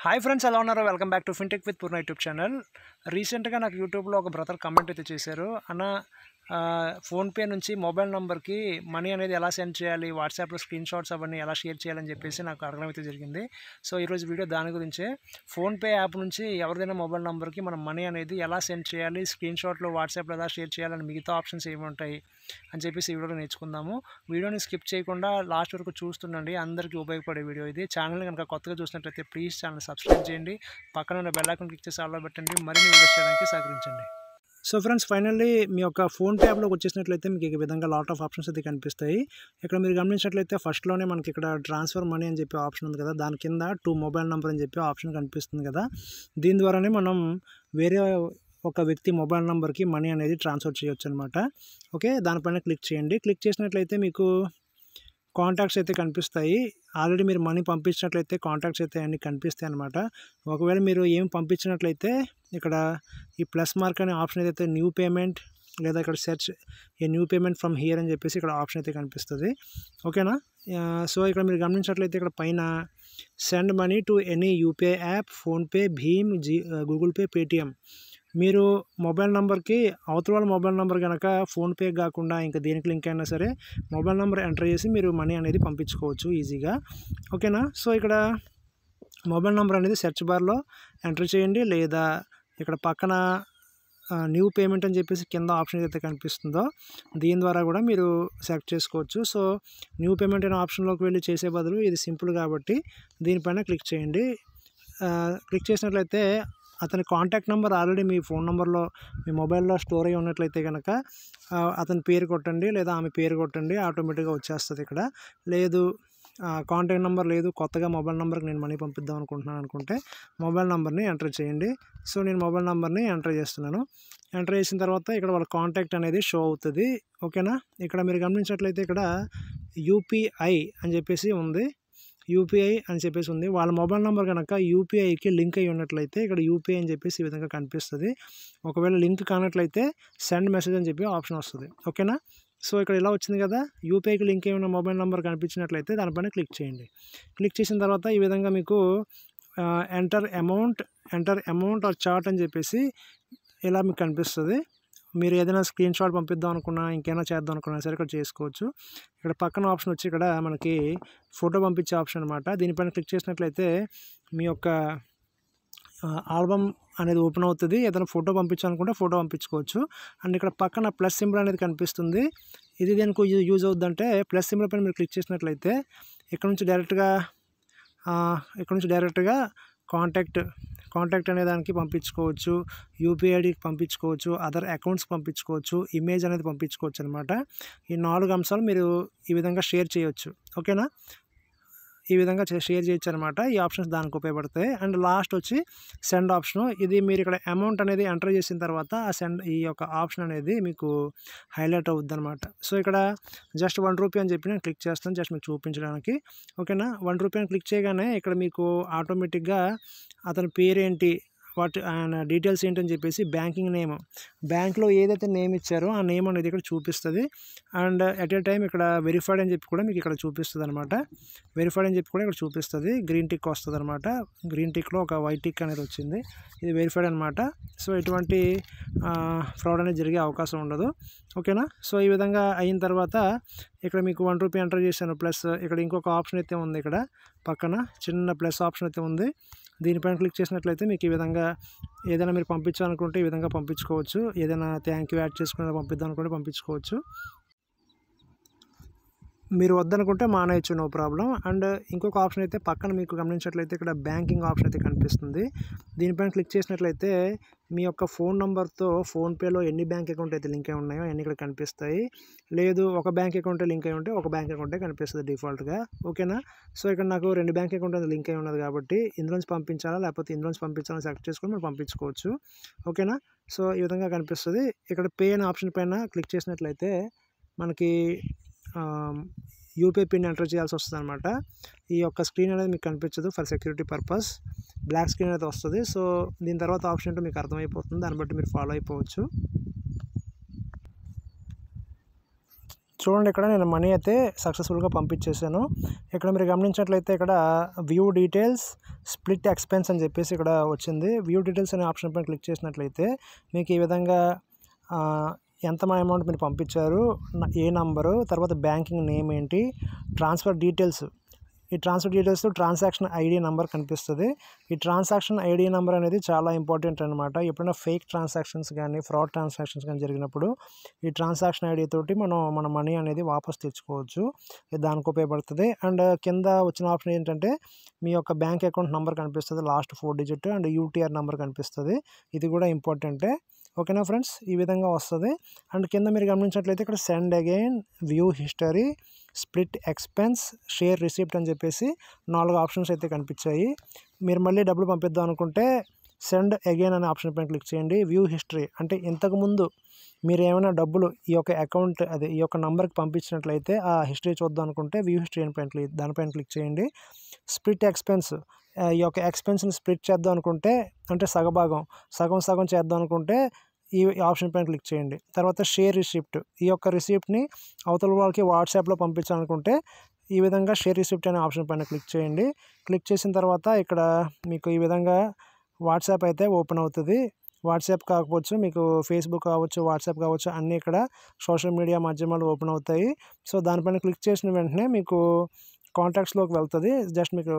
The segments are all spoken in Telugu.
హాయ్ ఫ్రెండ్స్, ఎలా ఉన్నారు? Welcome back to fintech with Purna YouTube channel. రీసెంట్గా నాకు యూట్యూబ్లో ఒక బ్రదర్ కమెంట్ అయితే చేశారు. అన్న, ఫోన్పే నుంచి మొబైల్ నెంబర్కి మనీ అనేది ఎలా సెండ్ చేయాలి, వాట్సాప్లో స్క్రీన్ షాట్స్ అవన్నీ ఎలా షేర్ చేయాలని చెప్పేసి నాకు అడగడం అయితే జరిగింది. సో ఈరోజు వీడియో దాని గురించే. ఫోన్పే యాప్ నుంచి ఎవరిదైనా మొబైల్ నెంబర్కి మనం మనీ అనేది ఎలా సెండ్ చేయాలి, స్క్రీన్ షాట్లో వాట్సాప్లో ఎలా షేర్ చేయాలని మిగతా ఆప్షన్స్ ఏమి ఉంటాయి అని చెప్పేసి ఈ వీడియోలో నేర్చుకుందాము. వీడియోని స్కిప్ చేయకుండా లాస్ట్ వరకు చూస్తుండండి. అందరికీ ఉపయోగపడే వీడియో ఇది. ఛానల్ కనుక కొత్తగా చూసినట్లయితే ప్లీజ్ ఛానల్ సబ్స్క్రైబ్ చేయండి, పక్కన ఉన్న బెల్ ఐకాన్ క్లిక్ చేసి ఆల్లో పెట్టండి, మరిన్ని వీడియోస్ చేయడానికి సహకరించండి. సో ఫ్రెండ్స్, ఫైనల్లీ మీ యొక్క ఫోన్పే యాప్లోకి వచ్చేసినట్లయితే మీకు ఈ విధంగా లాట్ ఆఫ్ ఆప్షన్స్ అయితే కనిపిస్తాయి. ఇక్కడ మీరు గమనించినట్లయితే ఫస్ట్లోనే మనకి ఇక్కడ ట్రాన్స్ఫర్ మనీ అని చెప్పి ఆప్షన్ ఉంది కదా, దాని కింద టు మొబైల్ నెంబర్ అని చెప్పి ఆప్షన్ కనిపిస్తుంది కదా. దీని ద్వారానే మనం వేరే ఒక వ్యక్తి మొబైల్ నెంబర్కి మనీ అనేది ట్రాన్స్ఫర్ చేయొచ్చు అనమాట. ఓకే, దానిపైన క్లిక్ చేయండి. క్లిక్ చేసినట్లయితే మీకు కాంటాక్ట్స్ అయితే కనిపిస్తాయి. ఆల్రెడీ మీరు మనీ పంపించినట్లయితే కాంటాక్ట్స్ అయితే అన్నీ కనిపిస్తాయి అనమాట. ఒకవేళ మీరు ఏం పంపించినట్లయితే ఇక్కడ ఈ ప్లస్ మార్క్ అనే ఆప్షన్ ఏదైతే న్యూ పేమెంట్, లేదా ఇక్కడ search a new payment from here అని చెప్పేసి ఇక్కడ ఆప్షన్ అయితే కనిపిస్తుంది. ఓకేనా? సో ఇక్కడ మీరు గమనించినట్లయితే ఇక్కడ పైన send money to any UPI app, PhonePe, భీమ్, గూగుల్ పే, పేటిఎం. మీరు మొబైల్ నెంబర్కి అవతల వాళ్ళ మొబైల్ నెంబర్ కనుక ఫోన్పే కాకుండా ఇంకా దేనికి లింక్ అయినా సరే మొబైల్ నెంబర్ ఎంటర్ చేసి మీరు మనీ అనేది పంపించుకోవచ్చు ఈజీగా. ఓకేనా? సో ఇక్కడ మొబైల్ నెంబర్ అనేది సెర్చ్ బార్లో ఎంటర్ చేయండి, లేదా ఇక్కడ పక్కన న్యూ పేమెంట్ అని చెప్పేసి కింద ఆప్షన్ ఏదైతే కనిపిస్తుందో దీని ద్వారా కూడా మీరు సెలెక్ట్ చేసుకోవచ్చు. సో న్యూ పేమెంట్ అనే ఆప్షన్లోకి వెళ్ళి చేసే బదులు ఇది సింపుల్ కాబట్టి దీనిపైన క్లిక్ చేయండి. క్లిక్ చేసినట్లయితే అతని కాంటాక్ట్ నెంబర్ ఆల్రెడీ మీ ఫోన్ నెంబర్లో మీ మొబైల్లో స్టోర్ అయ్యి ఉన్నట్లయితే కనుక అతని పేరు కొట్టండి, లేదా ఆమె పేరు కొట్టండి, ఆటోమేటిక్గా వచ్చేస్తుంది ఇక్కడ. లేదు కాంటాక్ట్ నెంబర్ లేదు, కొత్తగా మొబైల్ నెంబర్కి నేను మనీ పంపిద్దాం అనుకుంటున్నాను అనుకుంటే మొబైల్ నెంబర్ని ఎంటర్ చేయండి. సో నేను మొబైల్ నెంబర్ని ఎంటర్ చేస్తున్నాను. ఎంటర్ చేసిన తర్వాత ఇక్కడ వాళ్ళ కాంటాక్ట్ అనేది షో అవుతుంది. ఓకేనా? ఇక్కడ మీరు గమనించినట్లయితే ఇక్కడ యూపీఐ అని చెప్పేసి ఉంది, యూపీఐ అని చెప్పేసి ఉంది. వాళ్ళ మొబైల్ నెంబర్ కనుక యూపీఐకి లింక్ అయ్యి ఉన్నట్లయితే ఇక్కడ యూపీఐ అని చెప్పేసి ఈ విధంగా కనిపిస్తుంది. ఒకవేళ లింక్ కానట్లయితే సెండ్ మెసేజ్ అని చెప్పి ఆప్షన్ వస్తుంది. ఓకేనా? సో ఇక్కడ ఇలా వచ్చింది కదా, యూపీఐకి లింక్ అయి ఉన్న మొబైల్ నెంబర్ కనిపించినట్లయితే దానిపైన క్లిక్ చేయండి. క్లిక్ చేసిన తర్వాత ఈ విధంగా మీకు ఎంటర్ అమౌంట్ ఆర్ చార్ట్ అని చెప్పేసి ఇలా మీకు కనిపిస్తుంది. మీరు ఏదైనా స్క్రీన్ షాట్ పంపిద్దాం అనుకున్నా, ఇంకేమైనా చేద్దాం అనుకున్నా సరే ఇక్కడ చేసుకోవచ్చు. ఇక్కడ పక్కన ఆప్షన్ వచ్చి ఇక్కడ మనకి ఫోటో పంపించే ఆప్షన్ అనమాట. దీనిపైన క్లిక్ చేసినట్లయితే మీ యొక్క ఆల్బమ్ అనేది ఓపెన్ అవుతుంది. ఏదైనా ఫోటో పంపించాలనుకుంటే ఫోటో పంపించుకోవచ్చు. అండ్ ఇక్కడ పక్కన ప్లస్ సింబల్ అనేది కనిపిస్తుంది. ఇది దేనికి యూజ్ అవుతుందంటే ప్లస్ సింబల్ పైన మీరు క్లిక్ చేసినట్లయితే ఇక్కడ నుంచి డైరెక్ట్గా కాంటాక్ట్ అనే దానికి పంపించుకోవచ్చు, యూపీఐడికి పంపించుకోవచ్చు, అదర్ అకౌంట్స్ పంపించుకోవచ్చు, ఇమేజ్ అనేది పంపించుకోవచ్చు అనమాట. ఈ 4 అంశాలు మీరు ఈ విధంగా షేర్ చేయొచ్చు. ఓకేనా? ఈ విధంగా షేర్ చేయొచ్చు అనమాట. ఈ ఆప్షన్స్ దానికి ఉపయోగపడతాయి. అండ్ లాస్ట్ వచ్చి సెండ్ ఆప్షను. ఇది మీరు ఇక్కడ అమౌంట్ అనేది ఎంటర్ చేసిన తర్వాత ఈ యొక్క ఆప్షన్ అనేది మీకు హైలైట్ అవుద్ది అనమాట. సో ఇక్కడ జస్ట్ ₹1 అని చెప్పి నేను క్లిక్ చేస్తాను, జస్ట్ మీకు చూపించడానికి. ఓకేనా? ₹1 అని క్లిక్ చేయగానే ఇక్కడ మీకు ఆటోమేటిక్గా అతని పేరేంటి, ఆయన డీటెయిల్స్ ఏంటని చెప్పేసి బ్యాంకింగ్ నేమ్, బ్యాంక్లో ఏదైతే నేమ్ ఇచ్చారో ఆ నేమ్ అనేది ఇక్కడ చూపిస్తుంది. అండ్ ఎట్ ఏ టైం ఇక్కడ వెరిఫైడ్ అని చెప్పి కూడా మీకు ఇక్కడ చూపిస్తుంది అనమాట. వెరిఫైడ్ అని చెప్పి కూడా ఇక్కడ చూపిస్తుంది. గ్రీన్ టిక్ వస్తుంది అనమాట. గ్రీన్ టిక్లో ఒక వైట్ టిక్ అనేది వచ్చింది, ఇది వెరిఫైడ్ అనమాట. సో ఎటువంటి ఫ్రాడ్ అనేది జరిగే అవకాశం ఉండదు. ఓకేనా? సో ఈ విధంగా అయిన తర్వాత ఇక్కడ మీకు ₹1 ఎంటర్ చేశాను, ప్లస్ ఇక్కడ ఇంకొక ఆప్షన్ అయితే ఉంది, ఇక్కడ పక్కన చిన్న ప్లస్ ఆప్షన్ అయితే ఉంది. దీనిపైన క్లిక్ చేసినట్లయితే మీకు ఈ విధంగా ఏదైనా మీరు పంపించాలనుకుంటే ఈ విధంగా పంపించుకోవచ్చు. ఏదైనా థ్యాంక్ యూ యాడ్ చేసుకుని పంపిద్దాం అనుకుంటే పంపించుకోవచ్చు. మీరు వద్దనుకుంటే మానేయచ్చు, నో ప్రాబ్లం. అండ్ ఇంకొక ఆప్షన్ అయితే పక్కన మీకు గమనించినట్లయితే ఇక్కడ బ్యాంకింగ్ ఆప్షన్ అయితే కనిపిస్తుంది. దీనిపైన క్లిక్ చేసినట్లయితే మీ యొక్క ఫోన్ నెంబర్తో ఫోన్పేలో ఎన్ని బ్యాంక్ అకౌంట్ అయితే లింక్ అయి ఉన్నాయో అన్నీ ఇక్కడ కనిపిస్తాయి. లేదు ఒక బ్యాంక్ అకౌంట్ లింక్ అయి ఉంటే ఒక బ్యాంక్ అకౌంటే కనిపిస్తుంది డిఫాల్ట్గా. ఓకేనా? సో ఇక్కడ నాకు 2 బ్యాంక్ అకౌంట్ అనేది లింక్ అయి ఉన్నది కాబట్టి ఇందులోంచి పంపించాలా లేకపోతే ఇందులోంచి పంపించాలని సెలెక్ట్ చేసుకొని మీరు పంపించుకోవచ్చు. ఓకేనా? సో ఈ విధంగా కనిపిస్తుంది. ఇక్కడ పే అనే ఆప్షన్ పైన క్లిక్ చేసినట్లయితే మనకి యూపీఐ పిన్ ఎంటర్ చేయాల్సి వస్తుంది అనమాట. ఈ యొక్క స్క్రీన్ అనేది మీకు కనిపించదు for security purpose, black screen అయితే వస్తుంది. సో దీని తర్వాత ఆప్షన్ ఏంటో మీకు అర్థమైపోతుంది, దాన్ని బట్టి మీరు ఫాలో అయిపోవచ్చు. చూడండి, ఇక్కడ నేను మనీ అయితే సక్సెస్ఫుల్గా పంపించేసాను. ఇక్కడ మీరు గమనించినట్లయితే ఇక్కడ వ్యూ డీటెయిల్స్ స్ప్లిట్ ఎక్స్పెన్స్ అని చెప్పేసి ఇక్కడ వచ్చింది. వ్యూ డీటెయిల్స్ అనే ఆప్షన్ పైన క్లిక్ చేసినట్లయితే మీకు ఈ విధంగా ఎంత అమౌంట్ మీరు పంపించారు, ఏ నంబరు, తర్వాత బ్యాంకింగ్ నేమ్ ఏంటి, ట్రాన్స్ఫర్ డీటెయిల్స్, ఈ transfer details transaction ID number కనిపిస్తుంది. ఈ ట్రాన్సాక్షన్ ఐడి నెంబర్ అనేది చాలా ఇంపార్టెంట్ అనమాట. ఎప్పుడైనా ఫేక్ ట్రాన్సాక్షన్స్ కానీ ఫ్రాడ్ ట్రాన్సాక్షన్స్ కానీ జరిగినప్పుడు ఈ ట్రాన్సాక్షన్ ఐడి తోటి మన మనీ అనేది వాపస్ తెచ్చుకోవచ్చు. ఇది దానికి ఉపయోగపడుతుంది. అండ్ కింద వచ్చిన ఆప్షన్ ఏంటంటే మీ యొక్క బ్యాంక్ అకౌంట్ నెంబర్ కనిపిస్తుంది, last 4 digit, and UTR number కనిపిస్తుంది. ఇది కూడా ఇంపార్టెంటే. ఓకేనా ఫ్రెండ్స్, ఈ విధంగా వస్తుంది. అండ్ కింద మీరు గమనించినట్లయితే ఇక్కడ send again, view history, split expense, share receipt అని చెప్పేసి 4 ఆప్షన్స్ అయితే కనిపించాయి. మీరు మళ్ళీ డబ్బులు పంపిద్దాం అనుకుంటే సెండ్ అగైన్ అనే ఆప్షన్ పైన క్లిక్ చేయండి. వ్యూ హిస్టరీ అంటే ఇంతకుముందు మీరు ఏమైనా డబ్బులు ఈ యొక్క అకౌంట్ ఈ యొక్క నంబర్కి పంపించినట్లయితే ఆ హిస్టరీ చూద్దాం అనుకుంటే వ్యూ హిస్టరీ దానిపైన క్లిక్ చేయండి. స్ప్లిట్ ఎక్స్పెన్స్, ఈ యొక్క ఎక్స్పెన్స్ని స్ప్లిట్ చేద్దాం అనుకుంటే అంటే సగం చేద్దాం అనుకుంటే ఈ ఆప్షన్ పైన క్లిక్ చేయండి. తర్వాత షేర్ రిసిప్ట్, ఈ యొక్క రిసిప్ట్ని అవతల వాళ్ళకి వాట్సాప్లో పంపించాలనుకుంటే ఈ విధంగా షేర్ రిసిప్ట్ అనే ఆప్షన్ పైన క్లిక్ చేయండి. క్లిక్ చేసిన తర్వాత ఇక్కడ మీకు ఈ విధంగా వాట్సాప్ అయితే ఓపెన్ అవుతుంది. వాట్సాప్ కాకపోవచ్చు, మీకు ఫేస్బుక్ కావచ్చు, వాట్సాప్ కావచ్చు, అన్నీ ఇక్కడ సోషల్ మీడియా మాధ్యమాలు ఓపెన్ అవుతాయి. సో దానిపైన క్లిక్ చేసిన వెంటనే మీకు కాంటాక్ట్స్లోకి వెళ్తుంది. మీకు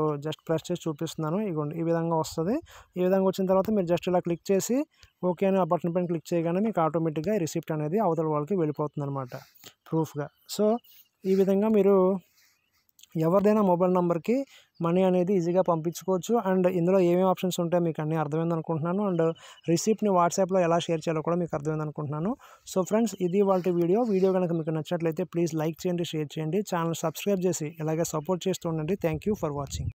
ప్రెస్ చేసి చూపిస్తున్నాను. ఇగోండి, ఈ విధంగా వస్తుంది. ఈ విధంగా వచ్చిన తర్వాత మీరు జస్ట్ ఇలా క్లిక్ చేసి ఓకే అని ఆ బటన్ పైన క్లిక్ చేయగానే మీకు ఆటోమేటిక్గా ఈ రిసిప్ట్ అనేది అవతల వాళ్ళకి వెళ్ళిపోతుంది అనమాట ప్రూఫ్గా. సో ఈ విధంగా మీరు ఎవరిదైనా మొబైల్ నెంబర్కి మనీ అనేది ఈజీగా పంపించుకోవచ్చు. అండ్ ఇందులో ఏమేమి ఆప్షన్స్ ఉంటాయో మీకు అన్నీ అర్థమైంది అనుకుంటున్నాను. అండ్ రిసిప్ట్ని వాట్సాప్లో ఎలా షేర్ చేయాలో కూడా మీకు అర్థమైంది అనుకుంటున్నాను. సో ఫ్రెండ్స్, ఇది వాళ్ళ వీడియో కనుక మీకు నచ్చినట్లయితే ప్లీజ్ లైక్ చేయండి, షేర్ చేయండి, ఛానల్ సబ్స్క్రైబ్ చేసి ఇలాగే సపోర్ట్ చేస్తూ ఉండండి. Thank you for watching.